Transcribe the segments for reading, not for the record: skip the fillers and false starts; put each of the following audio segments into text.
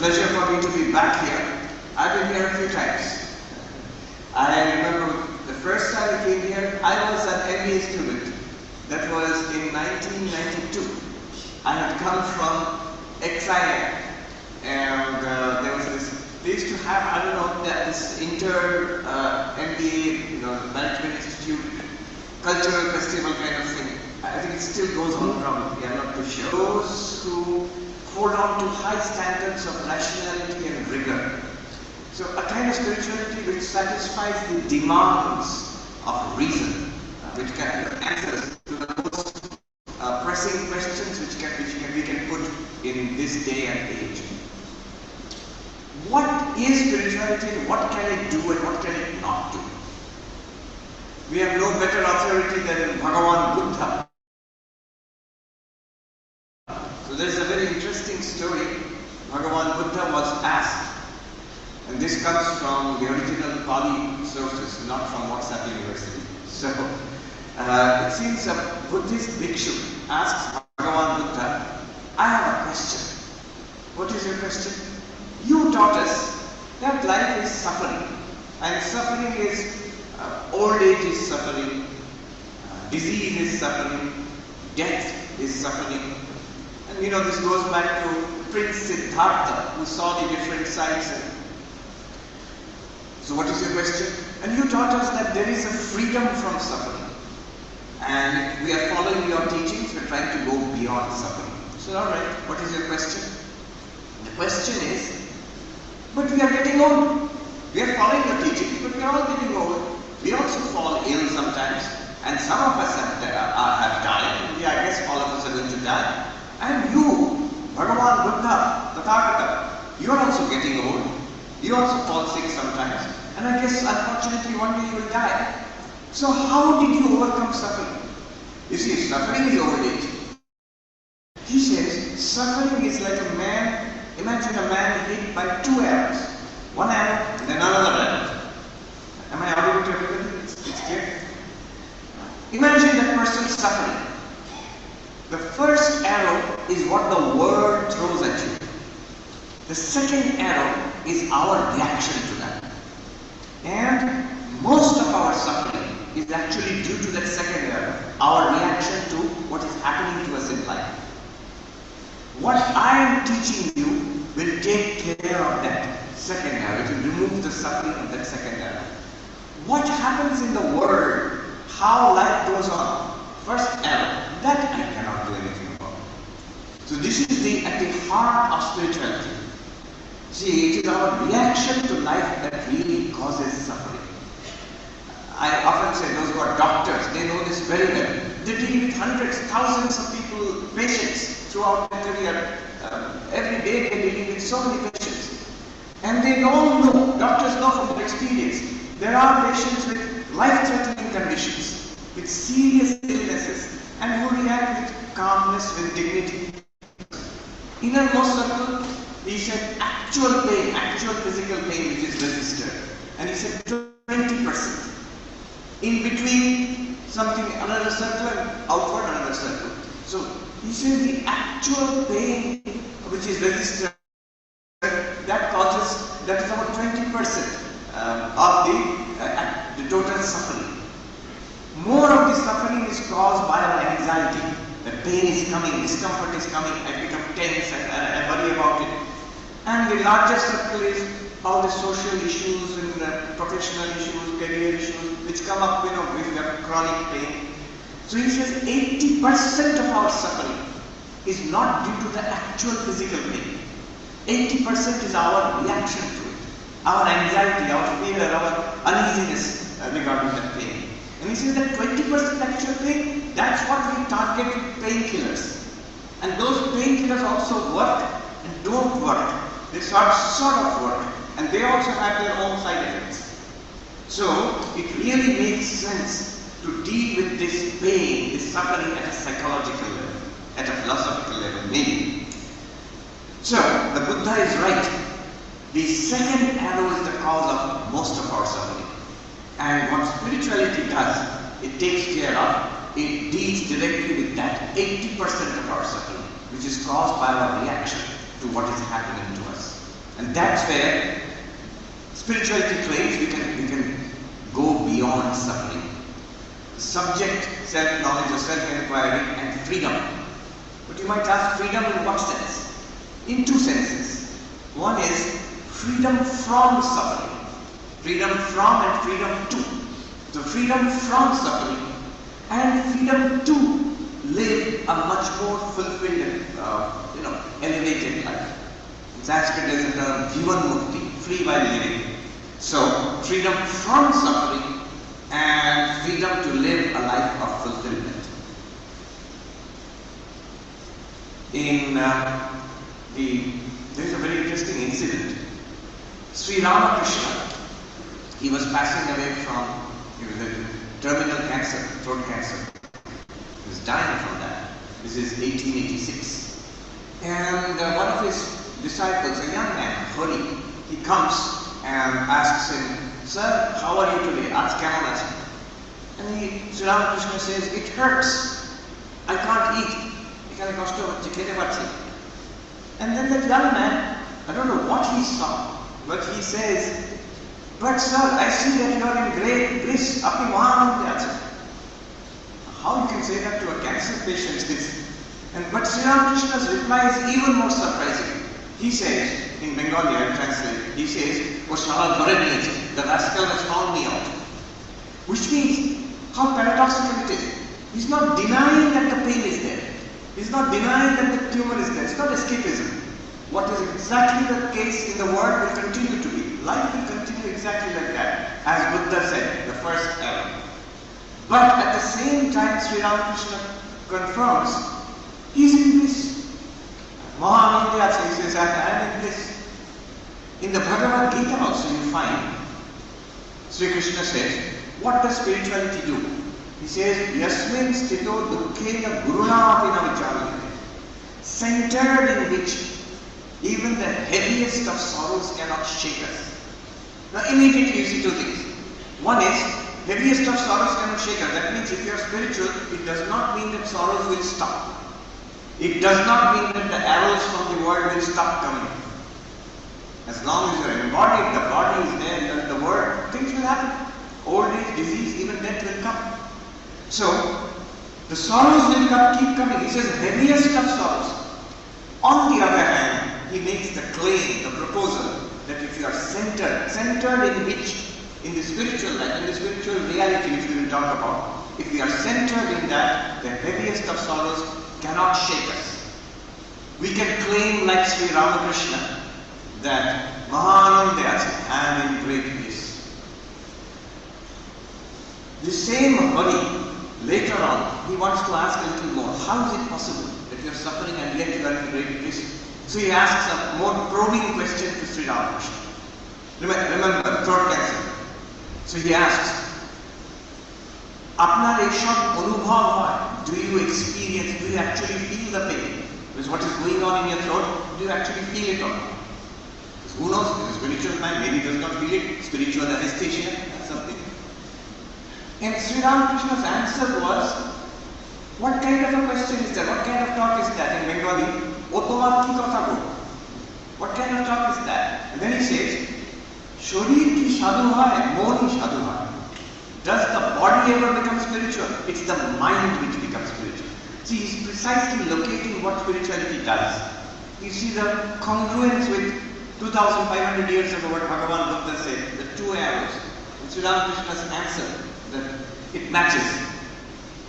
pleasure for me to be back here. I've been here a few times. I remember the first time I came here, I was an MBA student. That was in 1992. I had come from I.ai.M, and there was this, they used to have, I don't know, this MBA, Management Institute, cultural festival kind of thing. I think it still goes on probably, I'm not too sure. Those who hold on to high standards of rationality and rigor. So a kind of spirituality which satisfies the demands of reason, which can give answers to the most pressing questions which we can put in this day and age. What is spirituality and what can it do and what can it not do? We have no better authority than Bhagavan Buddha. So there is a very interesting story. Bhagavan Buddha was asked, and this comes from the original Pali sources, not from WhatsApp University. So it seems a Buddhist bhikshu asks Bhagavan Buddha, I have a question. What is your question? You taught us that life is suffering, and suffering is old age is suffering, disease is suffering, death is suffering. And this goes back to Prince Siddhartha, who saw the different sides. So what is your question? And you taught us that there is a freedom from suffering. And we are following your teachings, we are trying to go beyond suffering. So alright, what is your question? The question is, but we are getting old. We are following your teachings, but we are all getting old. We also fall ill sometimes. And some of us have died. I guess all of us are going to die. And you, Bhagavan Buddha, Tathagata, you are also getting old. You also fall sick sometimes. And I guess unfortunately one day you will die. So how did you overcome suffering? You see, suffering is old age. He says, suffering is like a man, imagine a man hit by two arrows. One arrow and then another arrow. Am I audible to everybody? It's clear? Imagine that person suffering. The first arrow is what the world throws at you. The second arrow is our reaction to that. And most of our suffering is actually due to that second arrow, our reaction to what is happening to us in life. What I am teaching you will take care of that second arrow. It will remove the suffering of that second arrow. What happens in the world, how life goes on, first arrow, that I cannot do anything about. So this is at the heart of spirituality. See, it is our reaction to life that really causes suffering. I often say those who are doctors, they know this very well. They deal with hundreds, thousands of people, patients throughout their career. Every day they are dealing with so many patients. And they all know, doctors know from their experience, there are patients with life-threatening conditions, with serious illnesses, and who react with calmness, with dignity. Innermost circle, he said actual pain, actual physical pain which is registered. And he said 20%. In between something, another circle, and outward another circle. So he said the actual pain which is registered, that is about 20% of the total suffering. More of the suffering is caused by our anxiety. The pain is coming, discomfort is coming, I become tense, I worry about it. And the larger circle is all the social issues and professional issues, career issues, which come up, if we have chronic pain. So he says 80% of our suffering is not due to the actual physical pain. 80% is our reaction to it, our anxiety, our fear, our uneasiness regarding that pain. And he says that 20% actual pain, that's what we target with painkillers. And those painkillers also work and don't work. They sort of work, and they also have their own side effects. So it really makes sense to deal with this pain, this suffering at a psychological level, at a philosophical level, maybe. So the Buddha is right. The second arrow is the cause of most of our suffering. And what spirituality does, it takes care of, it deals directly with that 80% of our suffering, which is caused by our reaction to what is happening to us. And that's where spirituality claims we can go beyond suffering. The subject, self-knowledge or self-inquiry, and freedom. But you might ask, freedom in what sense? In two senses. One is freedom from suffering. Freedom from and freedom to. So freedom from suffering and freedom to live a much more fulfilled and elevated life. In Sanskrit there is a term jivan mukti, free while living. So freedom from suffering and freedom to live a life of fulfillment. There is a very interesting incident. Sri Ramakrishna, he was passing away from terminal cancer, throat cancer. He was dying from that. This is 1886. And one of his disciples, a young man, Hari, he comes and asks him, "Sir, how are you today?" And Sri Ramakrishna says, "It hurts. I can't eat." And then that young man, I don't know what he saw, but he says, "But sir, I see that you are in great bliss. How you can say that to a cancer patient? But Sri Ramakrishna's reply is even more surprising. He says, in Bengali I will translate, he says, "The rascal has found me out." Which means, how paradoxical it is. He's not denying that the pain is there. He's not denying that the tumor is there. It's not escapism. What is exactly the case in the world will continue to be. Life will continue exactly like that. As Buddha said, the first error. But at the same time, Sri Ramakrishna confirms, he's in bliss. Mahanandya says, "I am in bliss." In the Bhagavad Gita also you find, Sri Krishna says, what does spirituality do? He says, "Yasmin stito dukkena guruna apina vicharayate," centered in which even the heaviest of sorrows cannot shake us. Now immediately you see two things. One is, heaviest of sorrows cannot shake us. That means if you are spiritual, it does not mean that sorrows will stop. It does not mean that the arrows from the world will stop coming. As long as you are embodied, the body is there, the world, things will happen. Old age, disease, even death will come. So, the sorrows will keep coming. He says, heaviest of sorrows. On the other hand, he makes the claim, the proposal, that if you are centered in which? In the spiritual life, in the spiritual reality which we will talk about, if we are centered in that, the heaviest of sorrows cannot shake us. We can claim like Sri Ramakrishna that Mahanandya, I am in great bliss. The same Hari, later on, he wants to ask a little more. How is it possible that you are suffering and yet you are in great bliss? So he asks a more probing question to Sri Ramakrishna. Remember, throat cancer. So he asks, Apnar eshab anubhav hoy? Do you experience, do you actually feel the pain? Because what is going on in your throat, do you actually feel it or not? Because who knows, if a spiritual man maybe does not feel it, spiritual anesthesia, that's something. And Sri Ramakrishna's answer was, what kind of a question is that? What kind of talk is that in Bengali? What kind of talk is that? And then he says, Shorir ki sadhu hai, mon hi sadhu hai. Does the body ever become spiritual? It's the mind which becomes spiritual. See, he's precisely locating what spirituality does. You see the congruence with 2500 years ago what Bhagavan Buddha said, the two arrows. And Sri Ramakrishna's answer, that it matches.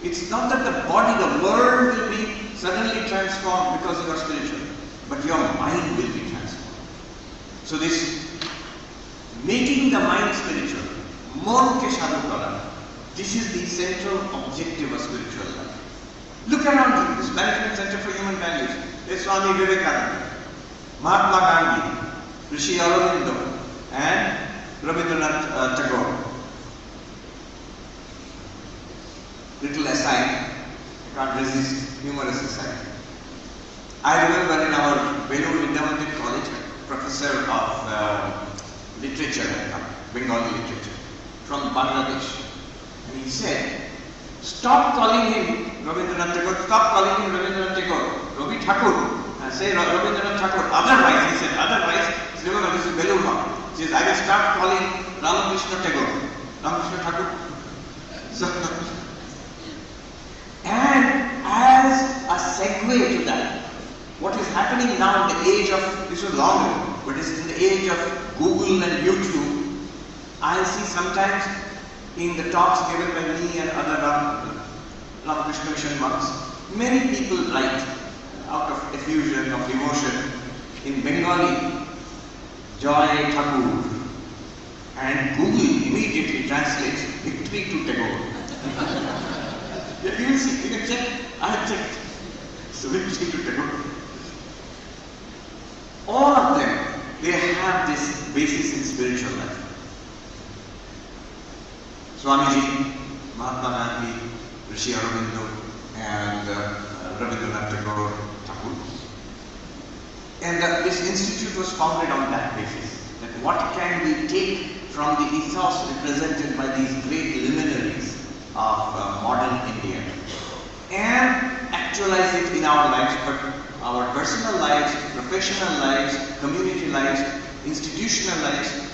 It's not that the body, the world will be suddenly transformed because you are spiritual, but your mind will be transformed. So this making the mind spiritual, mon ke sadhu kara, this is the central objective of spiritual life. Look around you, this Management Center for Human Values, there's Swami Vivekananda, Mahatma Gandhi, Rishi Aurobindo, and Rabindranath Tagore. Little aside, I can't resist, humorous aside. I remember in our Belur Vidyamandir College, professor of literature, Bengali literature, from Bangladesh. And he said, stop calling him Rabindranath Tagore, stop calling him Rabindranath Tagore, Ravi Thakur, and say Rabindranath Thakur. Otherwise, he said, otherwise, he's never going start calling Ramakrishna Tagore, Ramakrishna Thakur. So, and as a segue to that, what is happening now in the age of, this was long ago, but it's in the age of Google and YouTube, I see sometimes in the talks given by me and other Ramakrishnamission monks, many people write out of effusion of emotion in Bengali, Joy Thakur, and Google immediately translates victory to Tagore. Yeah, you will see, you can check, I have checked. So victory to Tagore. All of them, they have this basis in spiritual life. Swamiji, Mahatma Gandhi, Rishi Aurobindo, and Rabindranath Tagore Thakur. And this institute was founded on that basis, that what can we take from the ethos represented by these great luminaries of modern India and actualize it in our lives, but our personal lives, professional lives, community lives, institutional lives.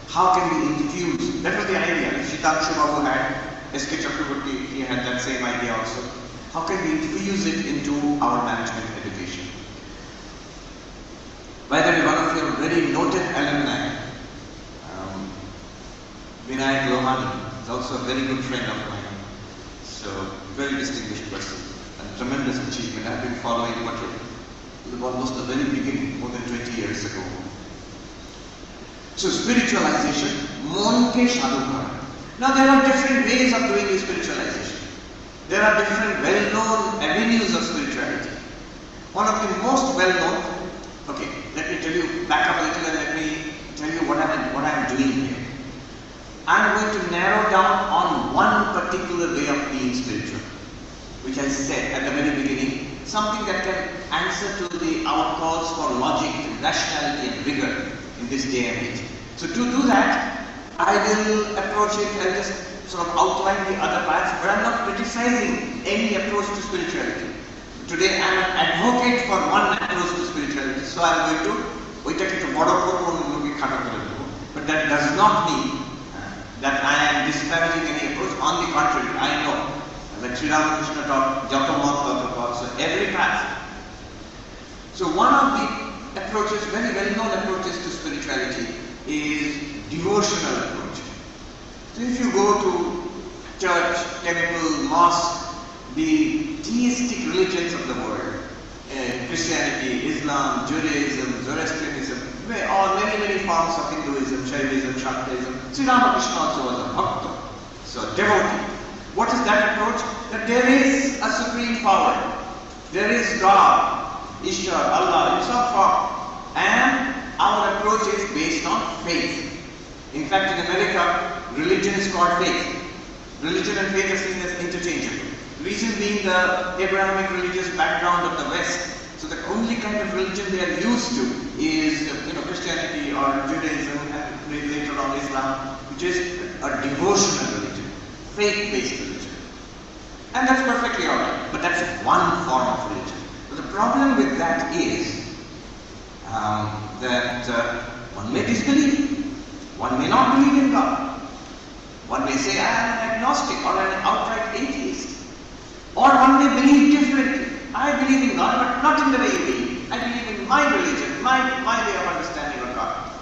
How can we infuse? That was the idea. Shitakshu Babu had, S.K. Chakraborty, he had that same idea also. How can we infuse it into our management education? By the way, one of your very noted alumni, Vinayak Lohani, is also a very good friend of mine. So, very distinguished person and tremendous achievement. I've been following what almost the very beginning, more than 20 years ago. So, spiritualization, monke sadhukara. Now, there are different ways of doing this spiritualization. There are different well-known avenues of spirituality. One of the most well-known, okay, let me tell you, back up a little and let me tell you what I'm doing here. I'm going to narrow down on one particular way of being spiritual, which I said at the very beginning, something that can answer to our calls for logic, rationality and rigor in this day and age. So to do that, I will approach it and just sort of outline the other paths, but I'm not criticizing any approach to spirituality. Today I am an advocate for one approach to spirituality, so I am going to, but that does not mean that I am disparaging any approach. On the contrary, I know that Sri Ramakrishna taught joka, so every path. So one of the approaches, very well-known approaches to spirituality is devotional approach. So if you go to church, temple, mosque, the theistic religions of the world, Christianity, Islam, Judaism, Zoroastrianism, or many forms of Hinduism, Shaivism, Shaktism. Sri Ramakrishna also was a bhakta, so a devotee. What is that approach? That there is a supreme power. There is God, Ishwar, Allah, in some form. And our approach is based on faith. In fact, in America, religion is called faith. Religion and faith are seen as interchangeable. Reason being the Abrahamic religious background of the West. So the only kind of religion they are used to is Christianity or Judaism and later on Islam, which is a devotional religion, faith-based religion. And that's perfectly alright, but that's one form of religion. But the problem with that is that one may disbelieve, one may not believe in God. One may say, I am an agnostic or an outright atheist. Or one may believe differently. I believe in God, but not in the way you believe. I believe in my religion, my way of understanding of God.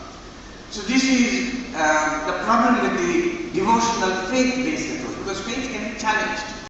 So this is the problem with the devotional faith-based approach, because faith can be challenged.